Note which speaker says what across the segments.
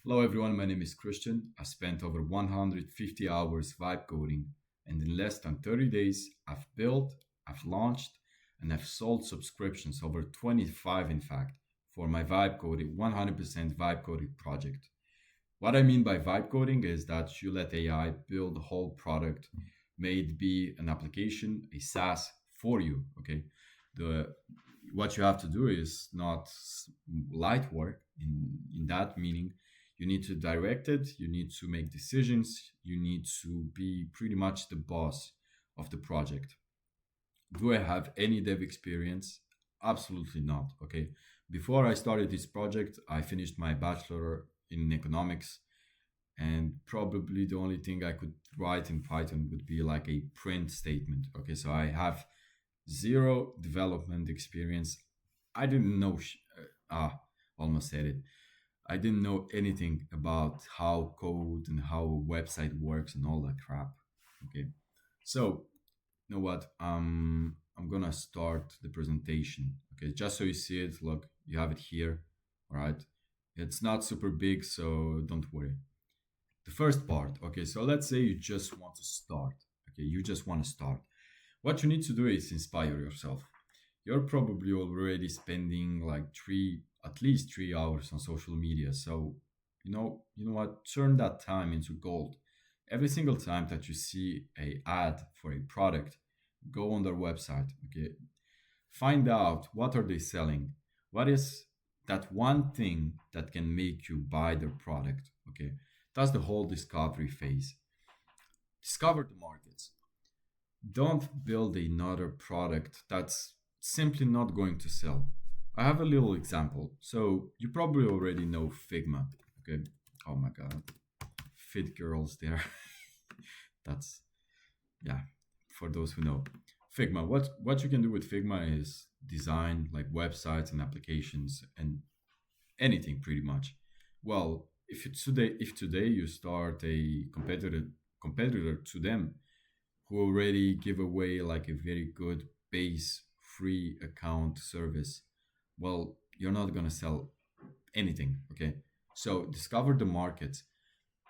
Speaker 1: Hello everyone, my name is Christian. I spent over 150 hours vibe coding, and in less than 30 days, I've built, I've launched, and I've sold subscriptions, over 25 in fact, for my vibe coding, 100% vibe coding project. What I mean by vibe coding is that you let AI build the whole product, may it be an application, a SaaS for you. Okay, the what you have to do is not light work. In that meaning, you need to direct it, you need to make decisions, you need to be pretty much the boss of the project. Do I have any dev experience? Absolutely not. Okay. Before I started this project, I finished my bachelor in economics, and probably the only thing I could write in Python would be like a print statement. Okay. So I have zero development experience. I didn't know, almost said it. I didn't know anything about how code and how a website works and all that crap. Okay. So you know what? I'm gonna start the presentation. Okay, just so you see it. Look, you have it here. All right. It's not super big, so don't worry. The first part. Okay, so let's say you just want to start. Okay, you just want to start. What you need to do is inspire yourself. You're probably already spending like at least 3 hours on social media. So you know what? Turn that time into gold. Every single time that you see a ad for a product, go on their website. Okay, find out what are they selling. What is that one thing that can make you buy their product? Okay, that's the whole discovery phase. Discover the markets. Don't build another product that's simply not going to sell. I have a little example. So you probably already know Figma. Okay. Oh my god. Fit girls there. That's yeah, for those who know. Figma. What you can do with Figma is design like websites and applications and anything pretty much. Well, if today you start a competitor to them who already give away like a very good base free account service, well, you're not going to sell anything. Okay, so discover the market,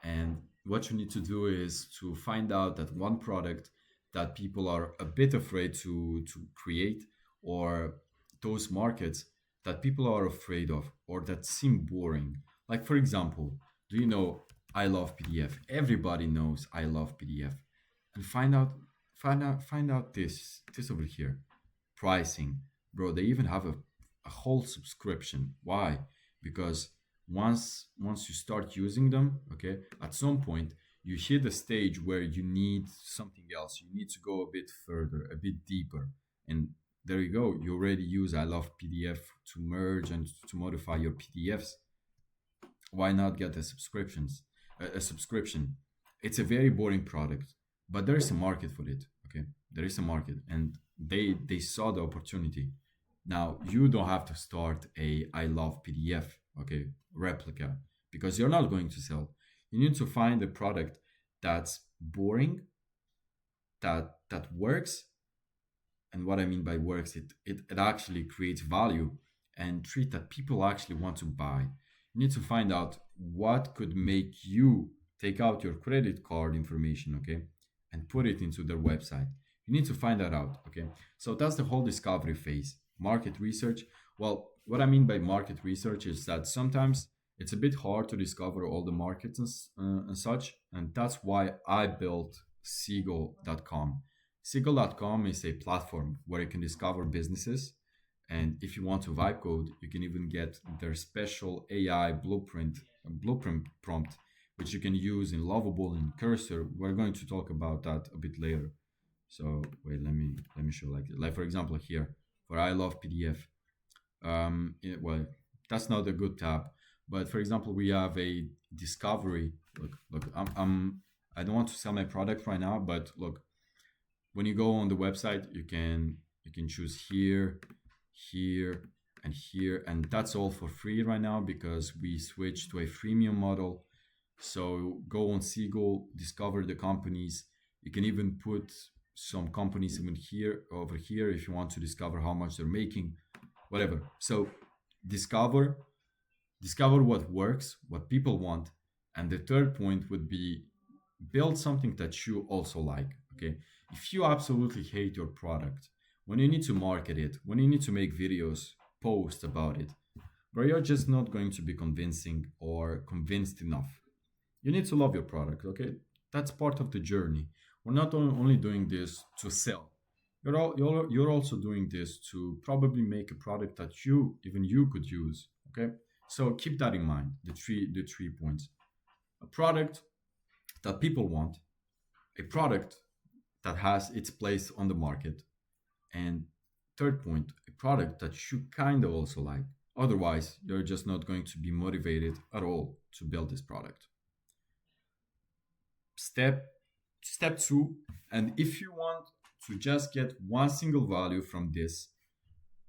Speaker 1: and what you need to do is to find out that one product that people are a bit afraid to create, or those markets that people are afraid of or that seem boring. Like for example, do you know I love PDF? Everybody knows I love PDF. And find out this over here. Pricing. Bro, they even have a whole subscription. Why? Because once you start using them, okay, at some point you hit a stage where you need something else. You need to go a bit further, a bit deeper. And there you go. You already use I love PDF to merge and to modify your PDFs. Why not get a subscription? It's a very boring product, but there is a market for it. Okay, there is a market, and they saw the opportunity. Now you don't have to start a I love PDF, okay, replica, because you're not going to sell. You need to find a product that's boring, that works. And what I mean by works, it actually creates value and treat that people actually want to buy. You need to find out what could make you take out your credit card information, okay, and put it into their website. You need to find that out, okay. So that's the whole discovery phase. Market research. Well, what I mean by market research is that sometimes it's a bit hard to discover all the markets and such, and that's why I built Seagull.com. Seagull.com is a platform where you can discover businesses. And if you want to vibe code, you can even get their special AI blueprint prompt, which you can use in Lovable and Cursor. We're going to talk about that a bit later. So wait, let me show like for example here for I love PDF. Well, that's not a good tab, but for example, we have a discovery. Look, I don't want to sell my product right now, but look, when you go on the website, you can choose here, here, and here, and that's all for free right now because we switched to a freemium model. So go on Seagull, discover the companies. You can even put some companies even here over here if you want to discover how much they're making, whatever. So discover, Discover what works, what people want. And the third point would be build something that you also like. Okay. If you absolutely hate your product, when you need to market it, when you need to make videos, post about it, but you're just not going to be convincing or convinced enough. You need to love your product, okay? That's part of the journey. We're not only doing this to sell. You're also doing this to probably make a product that even you could use, okay? So keep that in mind, the three points. A product that people want, a product that has its place on the market, and third point, a product that you kind of also like. Otherwise, you're just not going to be motivated at all to build this product. Step two, and if you want to just get one single value from this,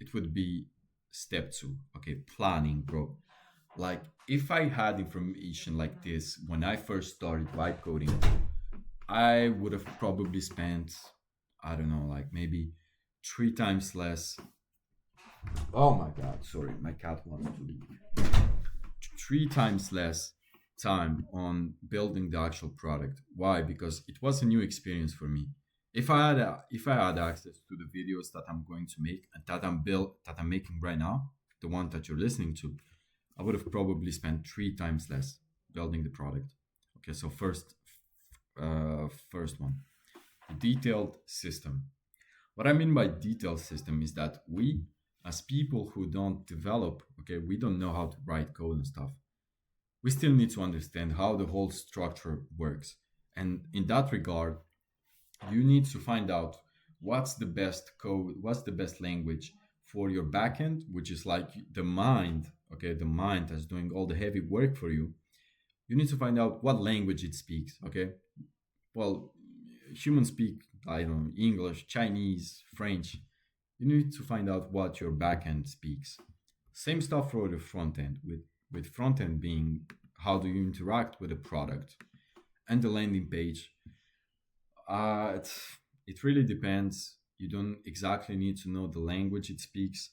Speaker 1: it would be step two. Okay, planning, bro. Like if I had information like this when I first started vibe coding, I would have probably spent, I don't know, like maybe three times less. Oh my god, sorry, my cat wants to leave. Three times less time on building the actual product. Why? Because it was a new experience for me. If I had access to the videos that I'm going to make and that I'm making right now, the one that you're listening to, I would have probably spent three times less building the product. Okay, so first one, the detailed system. What I mean by detailed system is that we, as people who don't develop, okay, we don't know how to write code and stuff. We still need to understand how the whole structure works. And in that regard, you need to find out what's the best code, what's the best language for your backend, which is like the mind, okay, the mind that's doing all the heavy work for you. You need to find out what language it speaks, okay? Well, humans speak, I don't know, English, Chinese, French. You need to find out what your backend speaks. Same stuff for the front end, with front end being how do you interact with the product and the landing page. It really depends. You don't exactly need to know the language it speaks.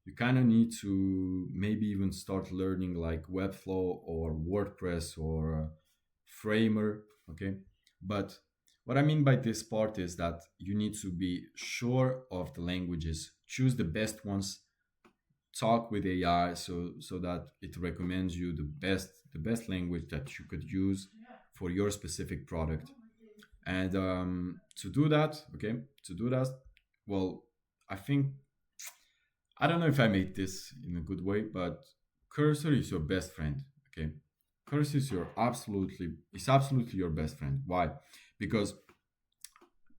Speaker 1: You kind of need to maybe even start learning like Webflow or WordPress or Framer, okay? But what I mean by this part is that you need to be sure of the languages, choose the best ones, talk with AI so that it recommends you the best language that you could use for your specific product. And to do that, okay, to do that, well, I think I don't know if I made this in a good way, but Cursor is your best friend. Okay, Cursor is absolutely your best friend. Why? Because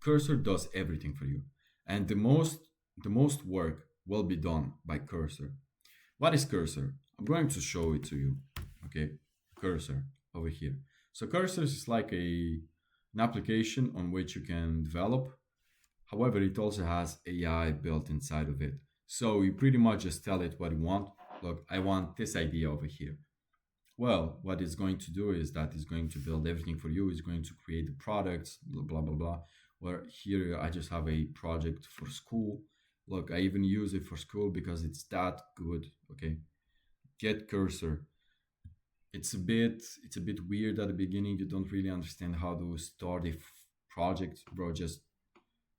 Speaker 1: Cursor does everything for you, and the most work will be done by Cursor. What is Cursor? I'm going to show it to you. Okay, Cursor over here. So Cursor is like an application on which you can develop. However, it also has AI built inside of it. So you pretty much just tell it what you want. Look, I want this idea over here. Well, what it's going to do is that it's going to build everything for you. It's going to create the products, blah, blah, blah, blah. Where here I just have a project for school. Look, I even use it for school because it's that good. Okay. Get Cursor. It's a bit weird at the beginning. You don't really understand how to start a project, bro. Just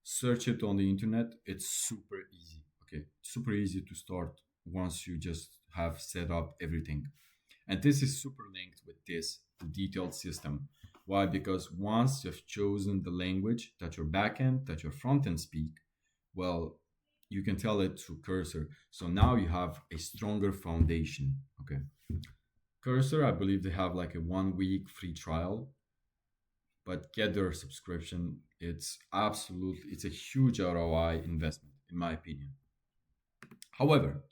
Speaker 1: search it on the internet. It's super easy. Okay, super easy to start once you just have set up everything. And this is super linked with this, the detailed system. Why? Because once you've chosen the language that your backend, that your frontend speak, well, you can tell it to Cursor. So now you have a stronger foundation. Okay. Cursor, I believe they have like a 1 week free trial, but get their subscription. It's a huge ROI investment, in my opinion. However,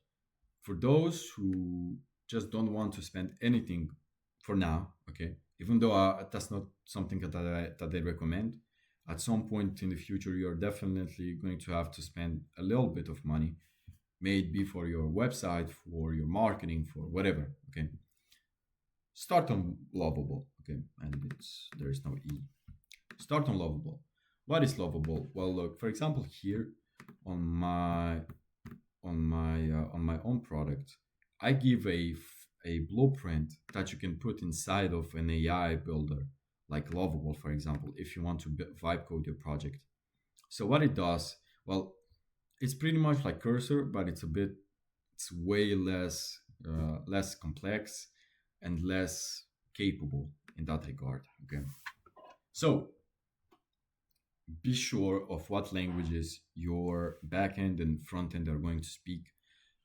Speaker 1: for those who just don't want to spend anything for now, okay, even though that's not something that I recommend, at some point in the future, you're definitely going to have to spend a little bit of money, maybe for your website, for your marketing, for whatever, okay. Start on Lovable, okay, and there's no E. Start on Lovable. What is Lovable? Well, look, for example, here on my own product, I give a blueprint that you can put inside of an AI builder, like Lovable, for example, if you want to vibe code your project. So what it does, well, it's pretty much like Cursor, but it's way less complex and less capable in that regard. Okay, so be sure of what languages your backend and front end are going to speak.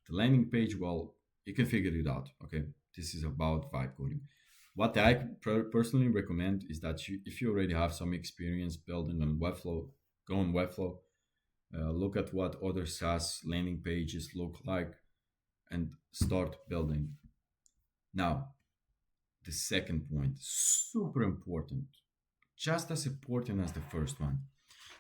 Speaker 1: The landing page, well, you can figure it out. Okay, this is about vibe coding. What I personally recommend is that if you already have some experience building on Webflow, go on Webflow, look at what other SaaS landing pages look like, and start building. Now, the second point, super important, just as important as the first one.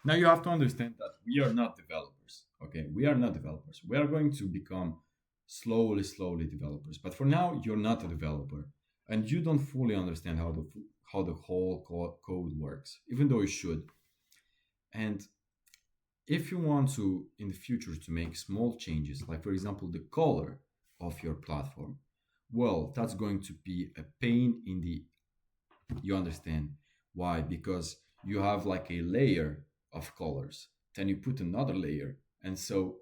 Speaker 1: Now you have to understand that we are not developers. Okay, we are not developers. We are going to become slowly developers. But for now, you're not a developer, and you don't fully understand how the whole code works, even though you should. And if you want to in the future to make small changes, like for example the color of your platform, well, that's going to be a pain in the, you understand why? Because you have like a layer of colors, then you put another layer, and so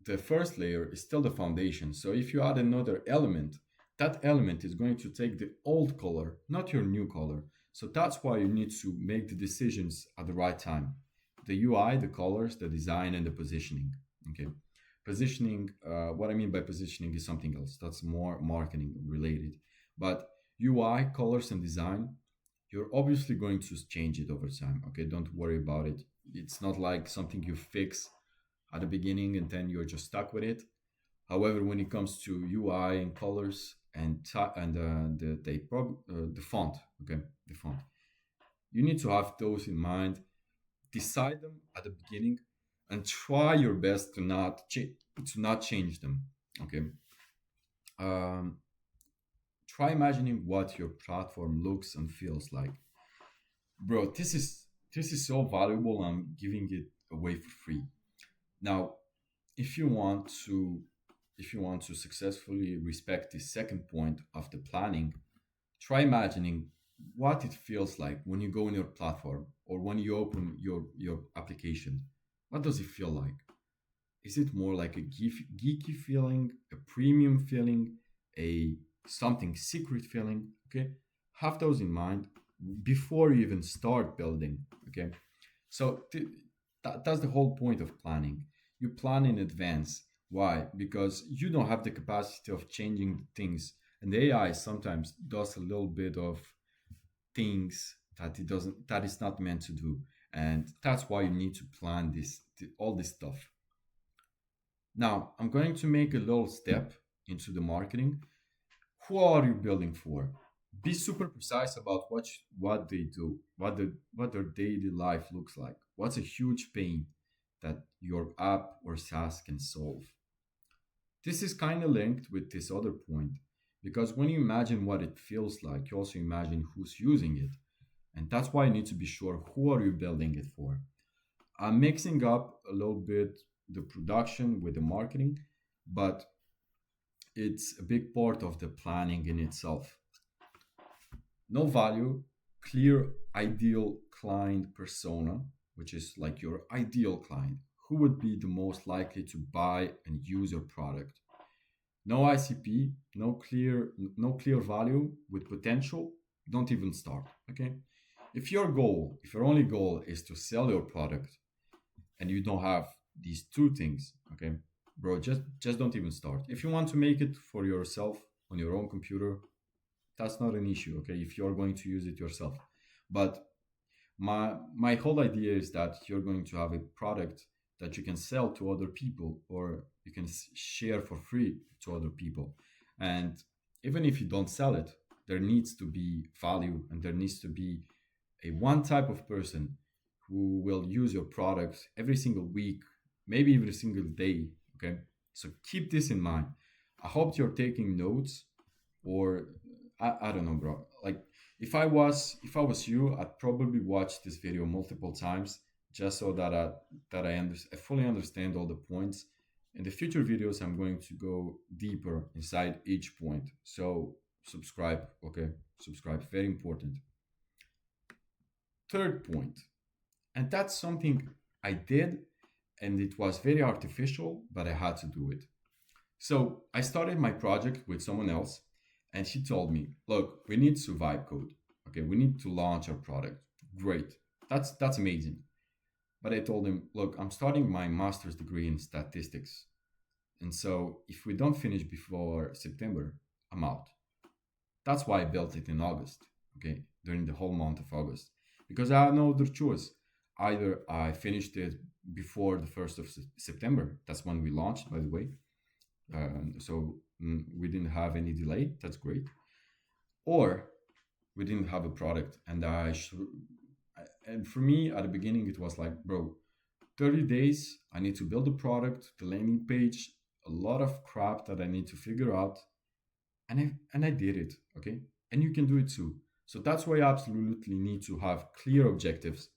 Speaker 1: the first layer is still the foundation. So if you add another element, that element is going to take the old color, not your new color. So that's why you need to make the decisions at the right time. The UI, the colors, the design, and the positioning. Okay. Positioning, what I mean by positioning is something else. That's more marketing related. But UI, colors, and design, you're obviously going to change it over time. Okay. Don't worry about it. It's not like something you fix at the beginning and then you're just stuck with it. However, when it comes to UI and colors and the font, okay, the font, you need to have those in mind. Decide them at the beginning, and try your best to not change them. Okay. Um, Try imagining what your platform looks and feels like, bro. This is so valuable. I'm giving it away for free. Now, if you want to successfully respect the second point of the planning, try imagining what it feels like when you go on your platform or when you open your application. What does it feel like? Is it more like a geeky feeling, a premium feeling, a something secret feeling? Okay, have those in mind before you even start building. Okay, so that's the whole point of planning. You plan in advance. Why? Because you don't have the capacity of changing things, and the AI sometimes does a little bit of things that is not meant to do, and that's why you need to plan all this stuff. Now I'm going to make a little step into the marketing. Who are you building for? Be super precise about what they do, what their daily life looks like. What's a huge pain that your app or SaaS can solve? This is kind of linked with this other point, because when you imagine what it feels like, you also imagine who's using it. And that's why you need to be sure who are you building it for. I'm mixing up a little bit the production with the marketing, but it's a big part of the planning in itself. No value, clear ideal client persona, which is like your ideal client. Who would be the most likely to buy and use your product? No ICP, no clear value with potential, don't even start. Okay. If your only goal is to sell your product and you don't have these two things, okay, bro, just don't even start. If you want to make it for yourself on your own computer, that's not an issue, okay, if you're going to use it yourself. But my whole idea is that you're going to have a product that you can sell to other people, or you can share for free to other people. And even if you don't sell it, there needs to be value, and there needs to be a one type of person who will use your products every single week, maybe every single day. Okay, so keep this in mind. I hope you're taking notes, or I don't know, bro. Like, if I was you, I'd probably watch this video multiple times just so that I fully understand all the points, In the future videos, I'm going to go deeper inside each point. So subscribe, okay? Subscribe, very important. Third point, and that's something I did, and it was very artificial, but I had to do it. So I started my project with someone else, and she told me, "Look, we need to vibe code. Okay, we need to launch our product. Great, that's amazing." But I told him, "Look, I'm starting my master's degree in statistics, and so if we don't finish before September, I'm out." That's why I built it in August. Okay, during the whole month of August, because I had no other choice. Either I finished it before the 1st of September. That's when we launched, by the way, so we didn't have any delay. That's great. Or we didn't have a product, and and for me at the beginning it was like, bro, 30 days. I need to build a product, the landing page, a lot of crap that I need to figure out, and I did it. Okay, and you can do it too. So that's why you absolutely need to have clear objectives.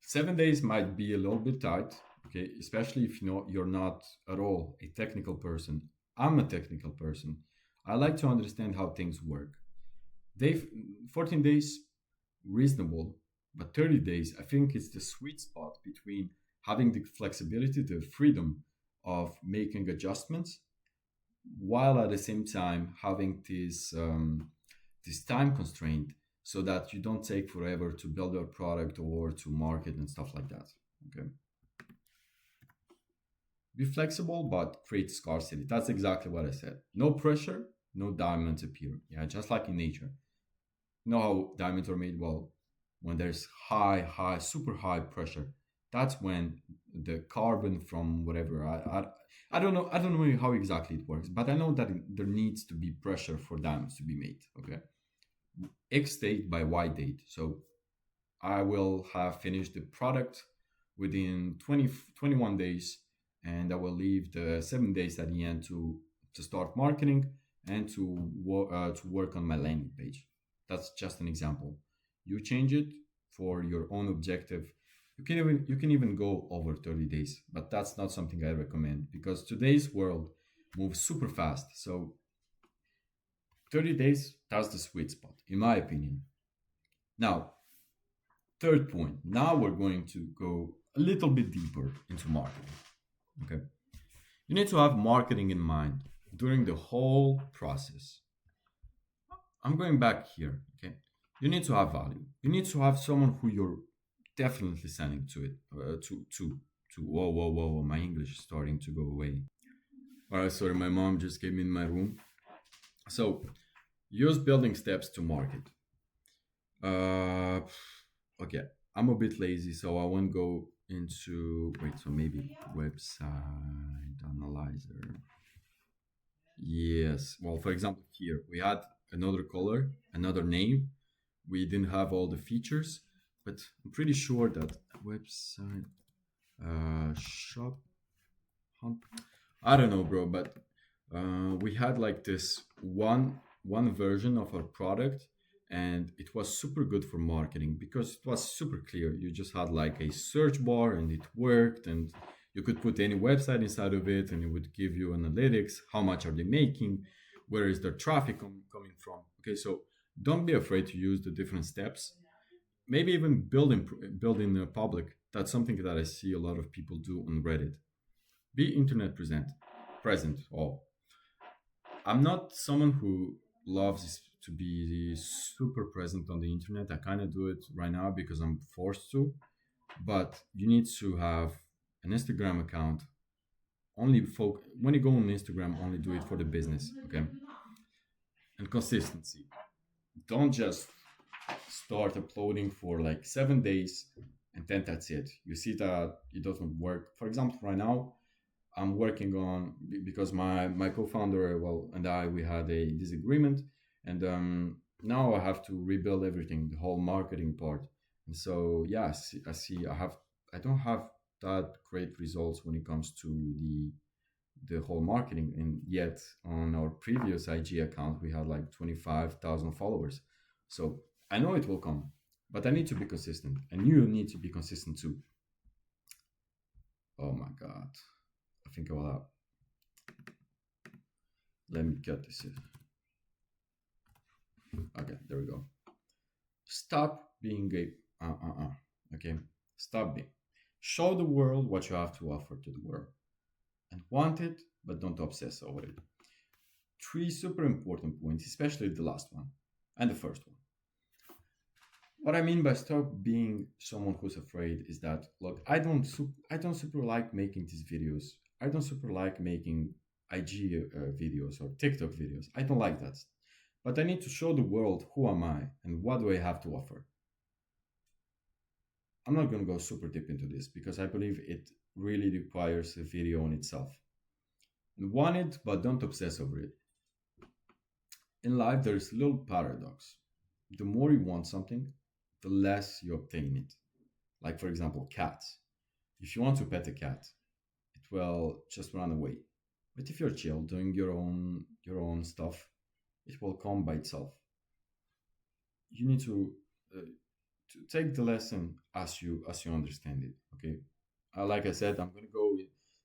Speaker 1: 7 days might be a little bit tight, okay, especially if you know you're not at all a technical person. I'm a technical person. I like to understand how things work. They 14 days reasonable, but 30 days I think it's the sweet spot between having the flexibility, the freedom of making adjustments, while at the same time having this time constraint so that you don't take forever to build a product or to market and stuff like that. Okay. Be flexible, but create scarcity. That's exactly what I said. No pressure, no diamonds appear. Yeah, just like in nature. You know how diamonds are made? Well, when there's high, super high pressure, that's when the carbon from whatever I don't know how exactly it works, but I know that there needs to be pressure for diamonds to be made. Okay, X date by Y date. So I will have finished the product within 21 days, and I will leave the 7 days at the end to start marketing and to work on my landing page. That's just an example. You change it for your own objective. You can even go over 30 days, but that's not something I recommend because today's world moves super fast. So 30 days, that's the sweet spot, in my opinion. Now, third point. Now we're going to go a little bit deeper into marketing. Okay. You need to have marketing in mind during the whole process. I'm going back here. Okay. You need to have value. You need to have someone who you're definitely sending to it, to. Whoa, whoa, whoa, whoa. My English is starting to go away. All right. Sorry. My mom just came in my room. So use building steps to market. Uh, okay, I'm a bit lazy, so I won't go into. Wait, so maybe website analyzer. Yes. Well, for example, here we had another color, another name. We didn't have all the features, but I'm pretty sure that website shop hunt. I don't know, bro, but we had like this one version of our product, and it was super good for marketing because it was super clear. You just had like a search bar, and it worked, and you could put any website inside of it, and it would give you analytics. How much are they making? Where is their traffic coming from? Okay, so don't be afraid to use the different steps. Maybe even building a public. That's something that I see a lot of people do on Reddit. Be internet present. Oh, I'm not someone who loves to be super present on the internet. I kind of do it right now because I'm forced to, but you need to have an Instagram account. When you go on Instagram, only do it for the business, okay? And consistency. Don't just start uploading for like 7 days and then that's it. You see that it doesn't work. For example, right now I'm working on because my co-founder, well, and I, we had a disagreement, and now I have to rebuild everything, the whole marketing part. And so yeah, I don't have that great results when it comes to the whole marketing. And yet on our previous IG account, we had like 25,000 followers. So I know it will come, but I need to be consistent, and you need to be consistent too. Oh my god. I think I will have. Let me cut this. Okay, there we go. Stop being a okay. Stop being. Show the world what you have to offer to the world, and want it, but don't obsess over it. Three super important points, especially the last one and the first one. What I mean by stop being someone who's afraid is that look, I don't super like making these videos. I don't super like making IG videos or TikTok videos. I don't like that. But I need to show the world who am I and what do I have to offer. I'm not going to go super deep into this because I believe it really requires a video on itself. And want it, but don't obsess over it. In life, there is a little paradox. The more you want something, the less you obtain it. Like, for example, cats. If you want to pet a cat, it will just run away. But if you're chill, doing your own stuff, it will come by itself. You need to take the lesson as you understand it. Okay, like I said, I'm gonna go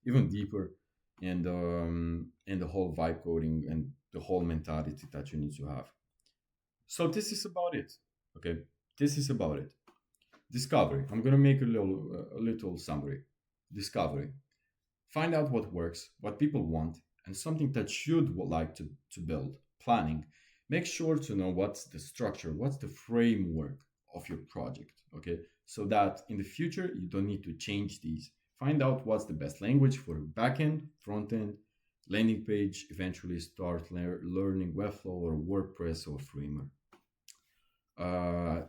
Speaker 1: even deeper in the whole vibe coding and the whole mentality that you need to have. So this is about it. Okay, this is about it. Discovery. I'm gonna make a little summary. Discovery. Find out what works, what people want, and something that you'd like to build. Planning. Make sure to know what's the structure, what's the framework of your project, okay? So that in the future, you don't need to change these. Find out what's the best language for backend, front end, landing page, eventually start learning Webflow or WordPress or Framer. Uh,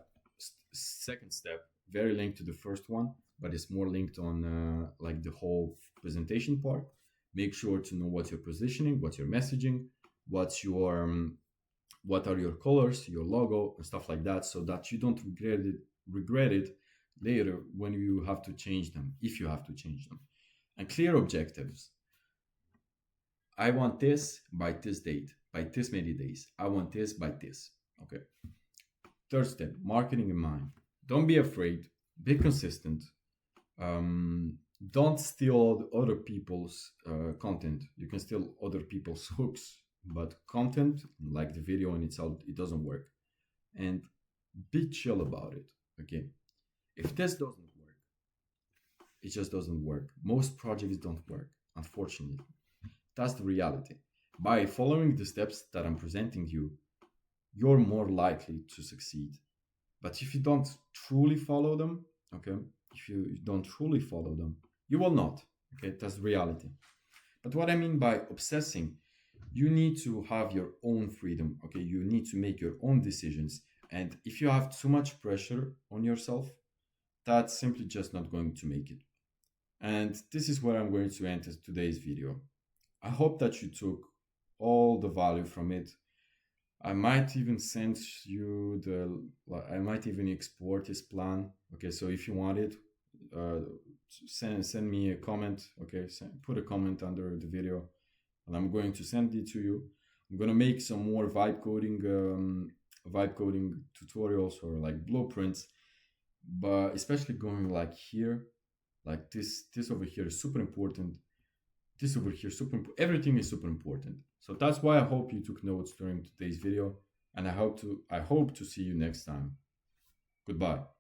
Speaker 1: Second step, very linked to the first one, but it's more linked on like the whole presentation part. Make sure to know what's your positioning, what's your messaging, what are your colors, your logo, and stuff like that, so that you don't regret it later when you have to change them, if you have to change them. And clear objectives. I want this by this date, by this many days. I want this by this. Okay. Third step, marketing in mind. Don't be afraid. Be consistent. Don't steal other people's content. You can steal other people's hooks, but content, like the video in itself, it doesn't work. And be chill about it. Okay. If this doesn't work, it just doesn't work. Most projects don't work, unfortunately. That's the reality. By following the steps that I'm presenting you, you're more likely to succeed. But if you don't truly follow them, okay, if you don't truly follow them, you will not. Okay, that's the reality. But what I mean by obsessing, you need to have your own freedom. Okay, you need to make your own decisions. And if you have too much pressure on yourself, that's simply just not going to make it. And this is where I'm going to end today's video. I hope that you took all the value from it. I might even send you I might even export this plan. Okay, so if you want it, uh, send me a comment. Okay, put a comment under the video, and I'm going to send it to you. I'm gonna make some more vibe coding tutorials or like blueprints, but especially going like here, like this over here is super important. This over here super important. Everything is super important. So that's why I hope you took notes during today's video, and I hope to see you next time. Goodbye.